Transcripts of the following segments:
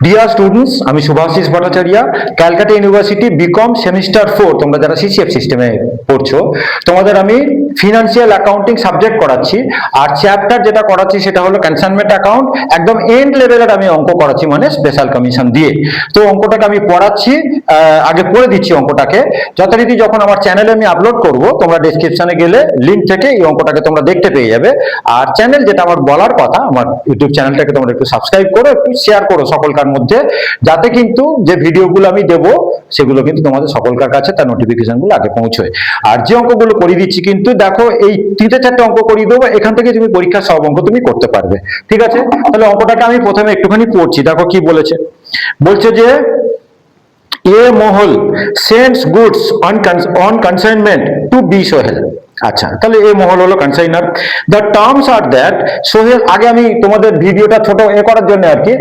Deer students, আমি Shubhashis Bhattacharya, Calcutta University BCom semester 4। তোমরা যারা সিসিএফ সিস্টেমে পড়ছো, তোমাদের আমি ফিনান্সিয়াল অ্যাকাউন্টিং সাবজেক্ট করাচ্ছি। আর চ্যাপ্টার যেটা করাচ্ছি সেটা হলো কনসাইনমেন্ট অ্যাকাউন্ট। একদম এন্ড লেভেলের আমি অঙ্ক করাচ্ছি, মানে স্পেশাল কমিশন দিয়ে। তো অঙ্কটাকে আমি পড়াচ্ছি, আগে পড়ে দিচ্ছি অঙ্কটাকে। যথারীতি যখন আমার চ্যানেলে আমি আপলোড করব, তোমরা ডেসক্রিপশনে গেলে লিঙ্ক থেকে এই অঙ্কটাকে তোমরা দেখতে পেয়ে যাবে। আর চ্যানেল যেটা আমার বলার কথা, আমার ইউটিউব চ্যানেলটাকে তোমরা একটু সাবস্ক্রাইব করো, একটু শেয়ার করো সকলকার মধ্যে, যাতে কিন্তু যে ভিডিওগুলো আমি দেবো সেগুলো কিন্তু তোমাদের সকলকার কাছে তার নোটিফিকেশনগুলো আগে পৌঁছয়। আর যে অঙ্কগুলো করিয়ে দিচ্ছি, কিন্তু দেখো এই 3-4টে অঙ্ক করিয়ে দেবো, এখান থেকে তুমি পরীক্ষার সব অঙ্ক তুমি করতে পারবে। ঠিক আছে, তাহলে অঙ্কটাকে আমি প্রথমে একটুখানি পড়ছি। দেখো কি বলেছে। বলছে যে A Mohol sends goods on consignment to B Sohel. আচ্ছা, তাহলে এ মহল হলো কনসাইনার। দ্য টার্মস আর দ্যাট সোহেল, আগে আমি তোমাদের ভিডিওটা ছোট করার জন্য আর কি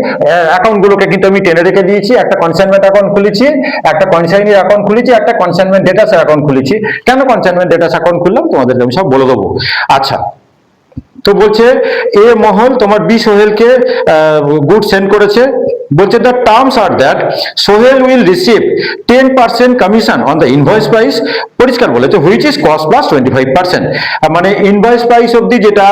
অ্যাকাউন্টগুলোকে কিন্তু আমি টেনে রেখে দিয়েছি। একটা কনসাইনমেন্ট অ্যাকাউন্ট খুলেছি, একটা কনসাইনির অ্যাকাউন্ট খুলেছি, একটা কনসাইনমেন্ট ডেটাস অ্যাকাউন্ট খুলেছি। কেন কনসাইনমেন্ট ডেটাস অ্যাকাউন্ট খুললাম তোমাদেরকে আমি সব বলে দেবো। আচ্ছা, তো বলছে এ মহল তোমার বি সোহেলকে গুড সেন্ড করেছে। বলছে দ্য টার্মস আর that Sohel will receive 10% commission on the invoice price. পরিষ্কার বলেছে হুইচ ইজ কস্ট প্লাস 25%। মানে ইনভয়েস প্রাইস অবধি, যেটা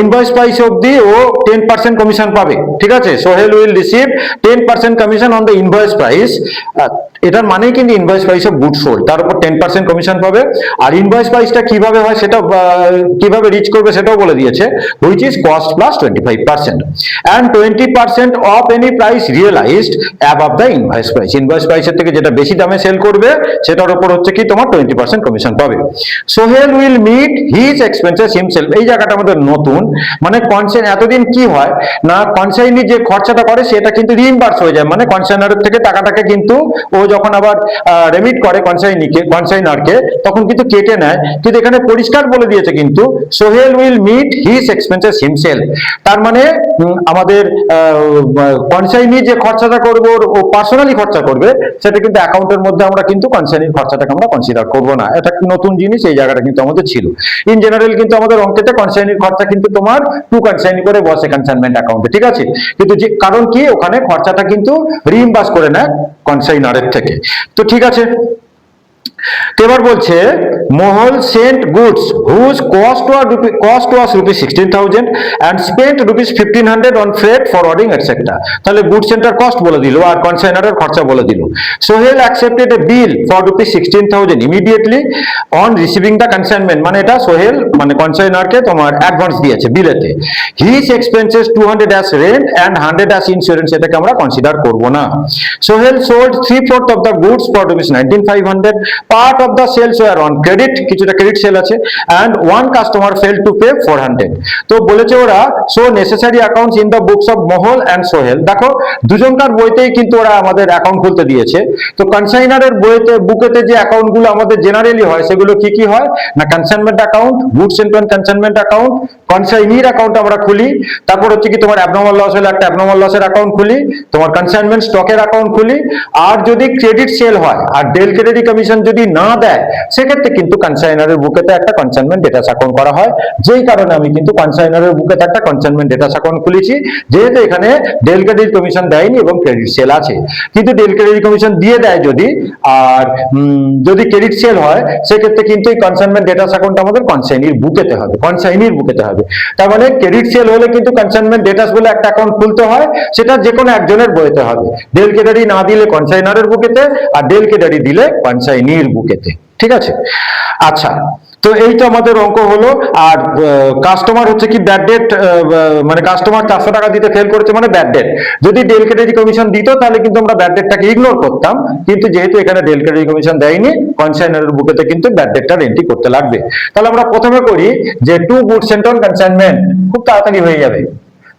ইনভয়েস প্রাইস অবধি ও 10% কমিশন পাবে। ঠিক আছে, Sohel will receive 10% commission on the invoice price. এটার মানে কিন্তু invoice price of good sold, তার উপর 10% কমিশন পাবে। আর ইনভয়েস প্রাইসটা কিভাবে হয়, সেটা কিভাবে রিচ করবে সেটাও বলে দিয়েছে, which is cost plus 25% and 20% of any price realized above the invoice price. Invoice প্রাইসের থেকে যেটা বেশি দামে সেল করবে সেটার উপর হচ্ছে কি তোমার 20% কমিশন পাবে। Sohel will meet his expenses himself. এই জায়গাটা আমাদের নতুন, মানে কনসাইন এতদিন কি হয় না, কনসাইনি যে খরচাটা করে সেটা কিন্তু রিইম্বার্স হয়ে যায়, মানে কনসাইনারের থেকে টাকাটাকে কিন্তু ও যখন আবার রেমিট করে কনসাইনারকে, তখন কিন্তু কেটে নেয়। কিন্তু এখানে পরিষ্কার বলে দিয়েছে কিন্তু Sohel will meet his expenses himself. তার মানে আমাদের কনসাইনি যে খরচাটা করবো ও পার্সোনালি খরচা করবে, সেটা কিন্তু অ্যাকাউন্টের মধ্যে আমরা কিন্তু কনসাইনির খরচাটাকে আমরা কনসিডার করবো না। এটা নতুন জিনিস, এই জায়গাটা কিন্তু আমাদের ছিল। ইন জেনারেল কিন্তু আমাদের অঙ্কেতে কনসাইনির খরচা কিন্তু তোমার টু কনসাইনি করে বসে কনসাইনমেন্ট অ্যাকাউন্টে। ঠিক আছে, কিন্তু যে কারণ কি, ওখানে খরচাটা কিন্তু রিইম্বার্স করে নেয় কনসাইনারের থেকে। তো ঠিক আছে, তো এবার বলছে Mahal sent goods whose cost was rupees 16,000 and spent rupees 1,500 on freight forwarding etc. তাহলে গুড সেন্টার কস্ট বলে দিল আর কনসাইনারের খরচা বলে দিল। Sohel accepted a bill for rupees 16,000 immediately on receiving the consignment. মানে এটা সোহেল মানে কনসাইনারকে তোমার অ্যাডভান্স দিয়েছে বিলেতে। His expenses 200 as rent and 100 as insurance, এটাকে আমরা কনসিডার করব না। Sohel sold 3/4 of the goods for rupees 19,500. Part of the sales were on credit, কিছুটা ক্রেডিট সেল আছে, and one customer failed to pay 400. তো বলেছে ওরা so necessary accounts in the books of Mohol and Sohel. দেখো দুজনকার বইতেই কিন্তু ওরা আমাদের account খুলতে দিয়েছে। তো কনসাইনারের বইতে বুকেতে যে অ্যাকাউন্টগুলো আমাদের জেনারেলি হয় সেগুলো কি কি হয় না, consignment account, goods and consignment account, consignee account আমরা খুলি, তারপর হচ্ছে কি তোমার অ্যাবনর্মাল লস হলে একটা অ্যাবনর্মাল লসের অ্যাকাউন্ট খুলি, তোমার কনসাইনমেন্ট স্টকের অ্যাকাউন্ট খুলি। আর যদি ক্রেডিট সেল হয় আর ডেল ক্রেডিট কমিশন যদি না দেয়, সেক্ষেত্রে কিন্তু কনসাইনারের বুকেতে একটা কনসাইনমেন্ট ডেটাস অ্যাকাউন্ট করা হয়। যেই কারণে আমি কিন্তু কনসাইনারের বুকেতে একটা কনসাইনমেন্ট ডেটাস অ্যাকাউন্ট খুলেছি, যেহেতু এখানে ডেল ক্রেডিট কমিশন দেয়নি এবং ক্রেডিট সেল আছে। কিন্তু ডেল ক্রেডিট কমিশন দিয়ে দেয় যদি, আর যদি ক্রেডিট সেল হয়, সেক্ষেত্রে কিন্তু এই কনসাইনমেন্ট ডেটাস অ্যাকাউন্ট আমাদের কনসাইনির বুকেতে হবে, কনসাইনির বুকেতে হবে। তার মানে ক্রেডিট সেল হলে কিন্তু কনসাইনমেন্ট ডেটাস বলে একটা অ্যাকাউন্ট খুলতে হয়, সেটা যে কোনো একজনের বইতে হবে। ডেল ক্রেডিট না দিলে কনসাইনারের বুকেতে, আর ডেল ক্রেডিট দিলে কনসাইনির বুকেতে। ঠিক আছে, আচ্ছা, তো এই তো আমাদের অঙ্ক হলো। আর কাস্টমার হচ্ছে কি ব্যাড ডেট, মানে কাস্টমার 400 টাকা দিতে ফেল করেছে মানে ব্যাড ডেট। যদি ডেল ক্রেডিট কমিশন দিত তাহলে কিন্তু আমরা ব্যাড ডেটটাকে ইগনোর করতাম, কিন্তু যেহেতু এখানে ডেল ক্রেডিট কমিশন দেয়নি, কনসাইনারের বুকেতে কিন্তু ব্যাড ডেটটা এন্ট্রি করতে লাগবে। তাহলে আমরা প্রথমে করি যে to good sent on consignment, খুব তাড়াতাড়ি হয়ে যাবে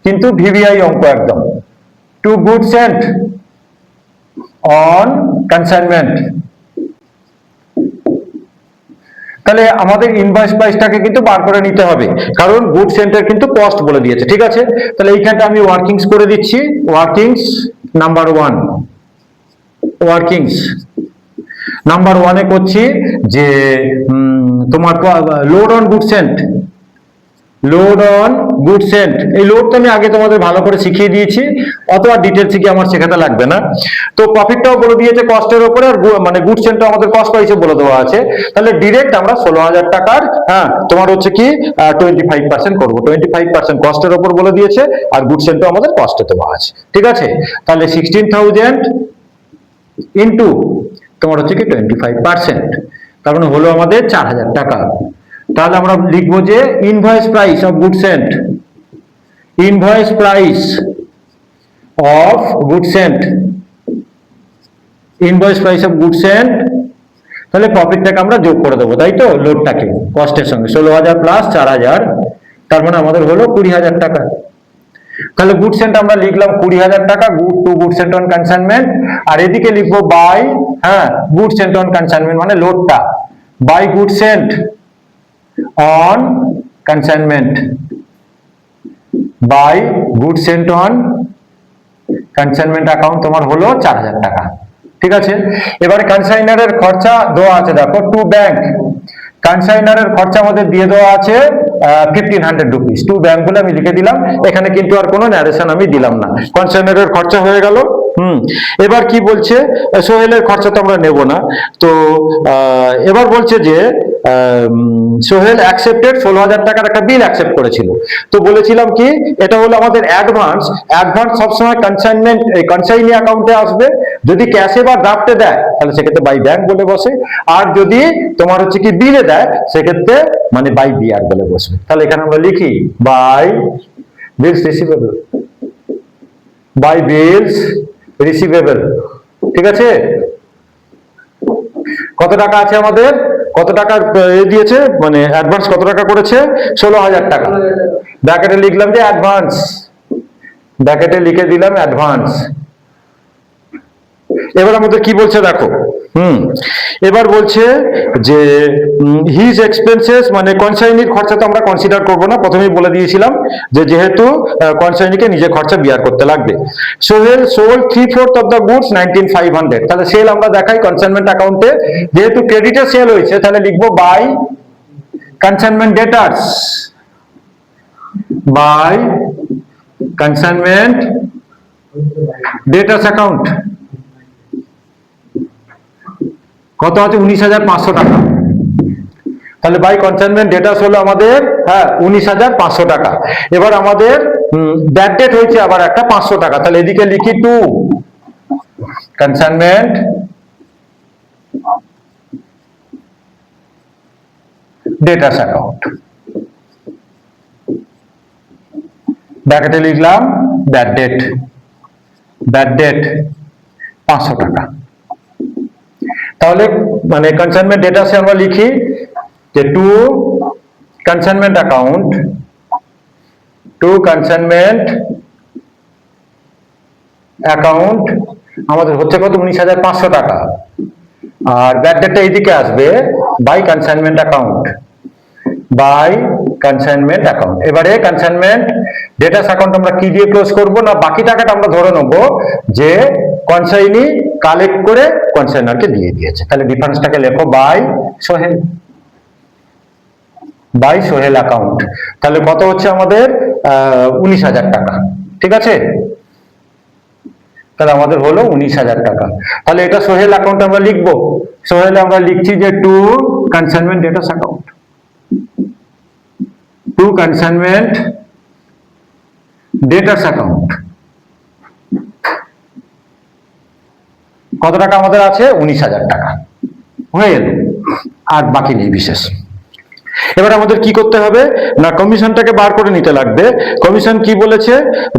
কিন্তু ভিভিআই অঙ্ক একদম। To good sent on consignment, তাহলে আমাদের ইনভয়েস প্রাইসটাকে কিন্তু বার করে নিতে হবে, কারণ গুড সেন্টার কিন্তু কস্ট বলে দিয়েছে। ঠিক আছে, তাহলে এইখানটা আমি ওয়ার্কিংস করে দিচ্ছি। ওয়ার্কিংস নাম্বার 1, ওয়ার্কিংস নাম্বার 1-এ করছি যে তোমার load on good sent, load on goods and, এই লোড তো আমি আগে তোমাদের ভালো করে শিখিয়ে দিয়েছি, অত আর ডিটেলসে কি আমার শেখাতে লাগবে না। তো প্রফিটটাও বলে দিয়েছে কস্টের উপরে, আর মানে গুডস এন্ডটা আমাদের কস্ট প্রাইসে বলে দেওয়া আছে। তাহলে ডিরেক্ট আমরা 16,000 টাকার তোমার হচ্ছে কি 25% করবো, 25% কস্টের উপর বলে দিয়েছে, আর গুডস এন্ডটা আমাদের কস্টে দেওয়া আছে। ঠিক আছে, তাহলে 16,000 ইন্টু তোমার হচ্ছে কি 25%, তার মানে হলো আমাদের 4,000 টাকা। তাহলে আমরা লিখবো যে invoice price of goods and, invoice price of goods and, invoice price of goods and, তাহলে প্রফিটটাকে আমরা যোগ করে দেবো, তাই তো, লোডটাকে কস্টের সঙ্গে 16,000 প্লাস 4,000, তার মানে আমাদের হলো 20,000 টাকা। তাহলে গুডস এন্ড আমরা লিখলাম 20,000 টাকা, good to goods and on consignment, আর এদিকে লিখবো by goods and on consignment মানে লোডটা, by goods and on consignment, by goods and on consignment account তোমার হলো 4,000 টাকা। ঠিক আছে, এবারে কনসাইনারের খরচা দেওয়া আছে, দেখো টু ব্যাংক, কনসাইনারের খরচা আমাদের দিয়ে দেওয়া আছে 1,500 রুপিস, টু ব্যাংক বলে আমি লিখে দিলাম, এখানে কিন্তু আর কোনো ন্যারেশন আমি দিলাম না, কনসাইনারের খরচা হয়ে গেল। এবার কি বলছে, সোহেলের খরচা তো আমরা নেব না, তো এবার বলছে যে সোহেল অ্যাকসেপ্টেড 16,000 টাকার একটা বিল অ্যাকসেপ্ট করেছিল, তো বলেছিলাম কি এটা হলো আমাদের অ্যাডভান্স, অ্যাডভান্স সবসময় কনসাইনমেন্ট কনসাইনি অ্যাকাউন্টে আসবে, যদি ক্যাশে বা ড্রাফটে দেয় তাহলে সেক্ষেত্রে বাই ব্যাংক বলে বসে, আর যদি তোমার হচ্ছে কি বিলে দেয় সেক্ষেত্রে মানে বাই বিআর বলে বসবে। তাহলে এখানে আমরা লিখি by bills receivable, by bills receivable. ঠিক আছে, কত টাকা আছে আমাদের, কত টাকা দিয়েছে মানে অ্যাডভান্স কত টাকা করেছে, 16,000 টাকা, ব্র্যাকেটে লিখলাম যে অ্যাডভান্স, ব্র্যাকেটে লিখে দিলাম অ্যাডভান্স। এবার আমাদের কি বলছে দেখো, এবার বলছে যে হিজ এক্সপেন্সেস মানে কনসাইনির খরচা তো আমরা কনসিডার করবো না, প্রথমেই বলে দিয়েছিলাম যে যেহেতু কনসাইনিকে নিজে খরচা বিয়ার করতে লাগবে। Sohel sold 3/4 of the goods 19,500, তাহলে সেল আমরা দেখাই কনসাইনমেন্ট অ্যাকাউন্টে, যেহেতু ক্রেডিটে সেল হয়েছে তাহলে লিখবো by consignment debtors, by consignment debtors account, কত আছে 19,500 টাকা, তাহলে বাই কনসাইনমেন্ট ডেটাস হলো আমাদের 19,500 টাকা। এবার আমাদের ব্যাড ডেট হয়েছে আবার একটা 500 টাকা, তাহলে এদিকে লিখি টু কনসাইনমেন্ট ডেটাস অ্যাকাউন্ট, ব্র্যাকেটে লিখলাম ব্যাড ডেট, ব্যাড ডেট 500 টাকা। তাহলে মানে কনসাইনমেন্ট ডেটাসে আমরা লিখি যে to consignment account, to consignment account আমাদের হচ্ছে কত 19,500 টাকা, আর ব্যাড ডেটটা এইদিকে আসবে by consignment account, by consignment account. এবারে কনসাইনমেন্ট ডেটাস অ্যাকাউন্ট আমরা কি দিয়ে ক্লোজ করব না, বাকি টাকাটা আমরা ধরে নেব যে কনসাইনি কালেক্ট করে কনসাইনারকে দিয়ে দিয়েছে, তাহলে ডিফারেন্সটাকে লেখো by Sohel, by Sohel account. তাহলে কত হচ্ছে আমাদের 19,000 টাকা। ঠিক আছে, তাহলে আমাদের হলো 19,000 টাকা। তাহলে এটা সোহেল অ্যাকাউন্ট আমরা লিখবো, সোহেল আমরা লিখছি যে to consignment debtors account, to consignment debtors account. কত টাকা আমাদের আছে 19,000 টাকা হয়ে গেল, আর বাকি নেই বিশেষ। এবার আমাদের কি করতে হবে না, কমিশনটাকে বার করে নিতে লাগবে। কমিশন কি বলেছে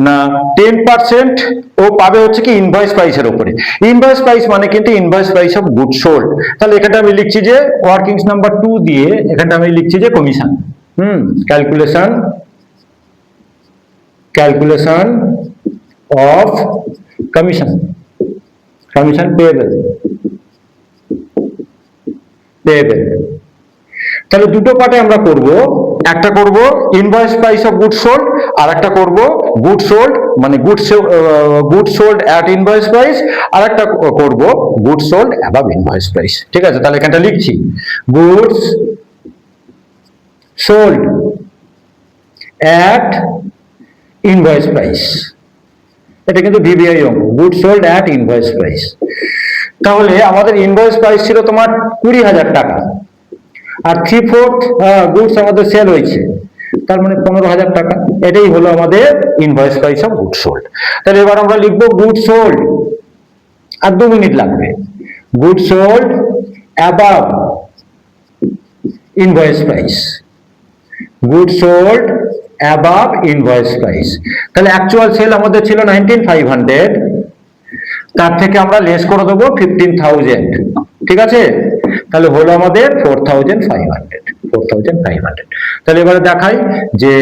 না 10% ও পাবে হচ্ছে কি ইনভয়েস প্রাইসের উপরে, ইনভয়েস প্রাইস মানে কিন্তু invoice price of good sold. তাহলে এখানে আমি লিখছি যে ওয়ার্কিংস নাম্বার 2 দিয়ে এখানে আমি লিখছি যে commission, calculation, calculation of commission, commission payable, payable. তাহলে দুটো পার্টে আমরা করব, একটা করব invoice price of good sold, আর একটা করব গুড সোল্ড মানে good sold at invoice price, আর একটা করব good sold above invoice price. ঠিক আছে, তাহলে এখানটা লিখছি goods sold at invoice price. এটা কিন্তু ভিবিআই অঙ্ক, good sold at invoice price. তাহলে আমাদের ইনভয়েস প্রাইস ছিল তোমার 20,000 টাকা, আর 3/4 গুডস আমাদের সেল হয়েছে, তার মানে 15,000 টাকা। এটাই হলো আমাদের invoice price of good sold. তাহলে এবার আমরা লিখবো গুড সোল্ড, আর 2 মিনিট লাগবে। Good sold above invoice price, good sold above invoice price. তাহলে অ্যাকচুয়াল সেল আমাদের ছিল 19,500, তার থেকে আমরা লেস করে দেবো 15,000, ঠিক আছে? তাহলে হলো আমাদের 4,500। তাহলে এবারে দেখাই যে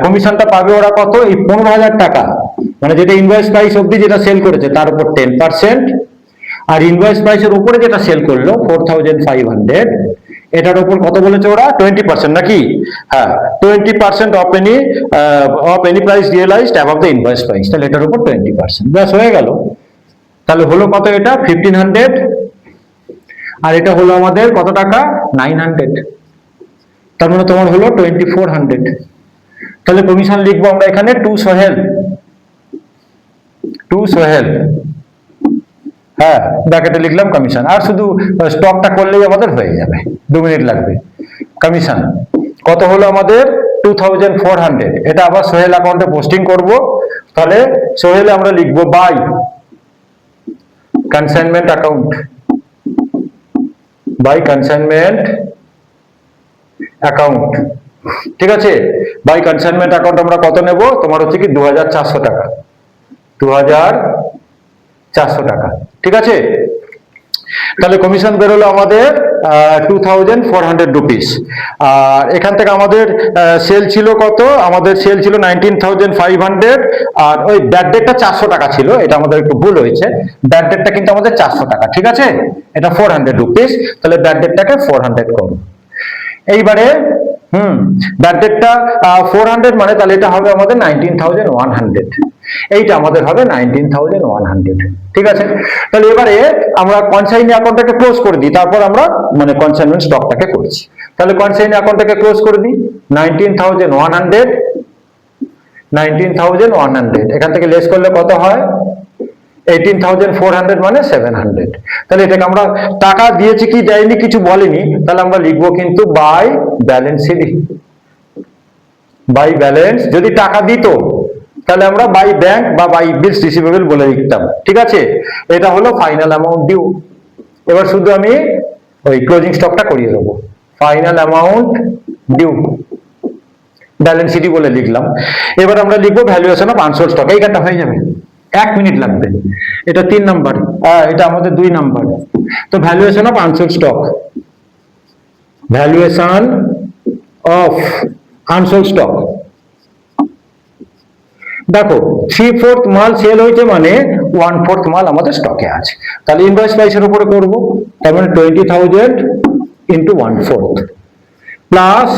কমিশনটা পাবে ওরা কত, এই 15,000 টাকা, মানে যেটা ইনভয়েস প্রাইস অবধি যেটা সেল করেছে তার উপর 10%, আর ইনভয়েস প্রাইসের উপরে যেটা সেল করলো 4,500, এটার উপর কত বলেছে ওরা, 20%, নাকি? হ্যাঁ, 20% of any price realised above the invoice price. তাহলে এটার উপর 20%, ব্যাস হয়ে গেল। তাহলে হলো কত, এটা 1500, আর এটা হলো আমাদের কত টাকা, 900। তার মানে তোমার হলো 2400। তাহলে কমিশন লিখবো আমরা এখানে টু সোহেল, হ্যাঁ ব্র্যাকেটে লিখলাম কমিশন, আর শুধু স্টকটা করলেই আমাদের হয়ে যাবে, 2 মিনিট লাগবে। কমিশন কত হলো আমাদের 2400, এটা আবার সোহেল অ্যাকাউন্টে পোস্টিং করব। তাহলে সোহেলে আমরা লিখবো by consignment account, by consignment account, ঠিক আছে? বাই কনসাইনমেন্ট অ্যাকাউন্ট আমরা কত নেব, তোমার হচ্ছে কি 2,400 টাকা, 2,400 টাকা, ঠিক আছে? তাহলে কমিশন বেরোলো আমাদের 2,400 রুপিস। আর এখান থেকে আমাদের সেল ছিল কত, আমাদের সেল ছিল 19,500, আর ওই ব্যাড ডেটটা 400 টাকা ছিল, এটা আমাদের একটু ভুল হয়েছে, ব্যাড ডেটটা কিন্তু আমাদের 400 টাকা, ঠিক আছে? এটা 400 রুপিস, তাহলে ব্যাড ডেটটাকে 400 করো। এইবারে ব্যাড ডেটটা 400, মানে তাহলে এটা হবে আমাদের 19,100, এইটা আমাদের হবে 19,100, ঠিক আছে? তাহলে এবারে আমরা কনসাইন অ্যাকাউন্টটাকে ক্লোজ করে দিই, তারপর আমরা মানে কনসাইনমেন্ট স্টকটাকে করছি। তাহলে কনসাইন অ্যাকাউন্টটাকে ক্লোজ করে দিই, 19,100, এখান থেকে লেস করলে কত হয়, 18,400, মানে 700। তাহলে এটাকে আমরা, টাকা দিয়েছি কি দেয়নি কিছু বলেনি, তাহলে আমরা লিখবো কিন্তু by balance sheet, by balance. যদি টাকা দিত তাহলে আমরা বাই ব্যাংক বা বাই বিলস রিসিভেবল বলে লিখতাম, ঠিক আছে? এটা হলো ফাইনাল অ্যামাউন্ট ডিউ। এবার শুধু আমি ওই ক্লোজিং স্টকটা করিয়ে দেবো, final amount due, balance sheet বলে লিখলাম। এবার আমরা লিখবো ভ্যালুয়েশন অফ আনসোল্ড স্টক, এইখানটা হয়ে যাবে, 1 মিনিট লাগবে। এটা 3 নাম্বার, এটা আমাদের 2 নাম্বার। তো valuation of unsold stock, valuation of unsold stock. দেখো 3/4 মাল সেল হয়েছে, মানে 1/4 মাল আমাদের স্টকে আছে। তাহলে ইনভয়েস প্রাইসের উপরে করব, তার মানে 20,000 ইন্টু 1/4 প্লাস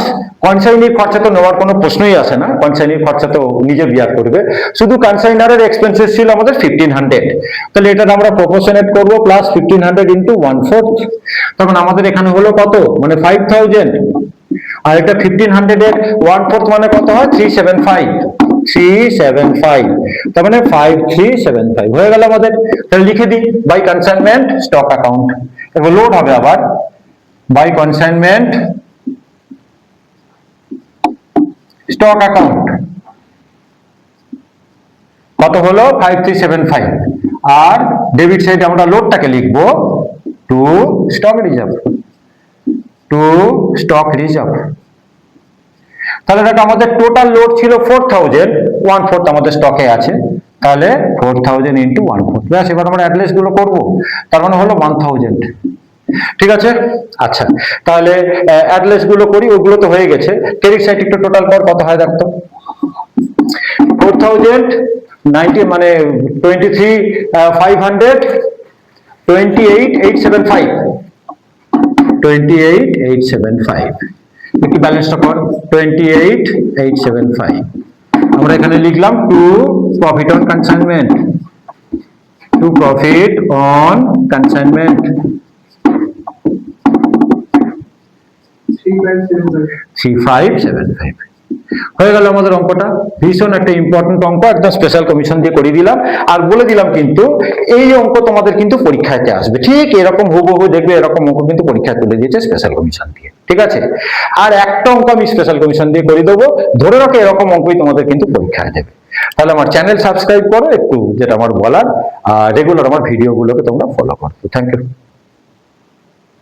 কনসাইনির খরচা তো নেওয়ার কোনো প্রশ্নই আসে না, কনসাইনির খরচা তো নিজে বিয়ার করবে, শুধু কনসাইনারের এক্সপেন্সেস ছিল আমাদের 1500। তাহলে এটা আমরা প্রপোর্শনেট করব, প্লাস 1500 ইন্টু 1/4, তখন আমাদের এখানে হলো কত, মানে 5,000, আর এটা 1500 এর 1/4 মানে কত হয়, 375, তার মানে 5375 হয়ে গেল আমাদের। তাহলে লিখে দিই বাই কনসাইনমেন্ট স্টক অ্যাকাউন্ট, এবার লোড হবে আবার, বাই কনসাইনমেন্ট স্টক অ্যাকাউন্ট কত হলো 5375, আর ডেবিট সাইডে আমরা লোডটাকে লিখবো to stock reserve, to stock reserve. তাহলে দেখো আমাদের টোটাল লোড ছিল 4,000, 1/4 আমাদের স্টকে আছে, তাহলে 4,000 ইন্টু 1/4, ব্যাস। এবার আমরা অ্যাড্রেস গুলো করবো, তার মানে হলো 1,000, ঠিক আছে? আচ্ছা, তাহলে অ্যাড্রেস গুলো করি, ওগুলো তো হয়ে গেছে। ক্রেডিট সাইড একটু টোটাল কর কত হয় দেখতো, 4,090 মানে 23,500, 28,875, 28,875, একটু ব্যালেন্সটা কর, 28,875। আমরা এখানে লিখলাম to profit on consignment, to profit on consignment 3575 হয়ে গেল আমাদের অঙ্কটা। ভীষণ একটা ইম্পর্টেন্ট অঙ্ক, একদম স্পেশাল কমিশন দিয়ে করে দিলাম। আর বলে দিলাম কিন্তু এই অঙ্ক তোমাদের কিন্তু পরীক্ষাতে আসবে, ঠিক এরকম হুবহু দেখবে এরকম অঙ্ক কিন্তু পরীক্ষায় তুলে দিয়েছে স্পেশাল কমিশন দিয়ে, ঠিক আছে। আর একটা অঙ্ক আমি স্পেশাল কমিশন দিয়ে করে দেবো, ধরে রাখো এরকম অঙ্কই তোমাদের কিন্তু পরীক্ষায় দেবে। তাহলে আমার চ্যানেল সাবস্ক্রাইব করো একটু, যেটা আমার বলার, আর রেগুলার আমার ভিডিওগুলোকে তোমরা ফলো করো। Thank you.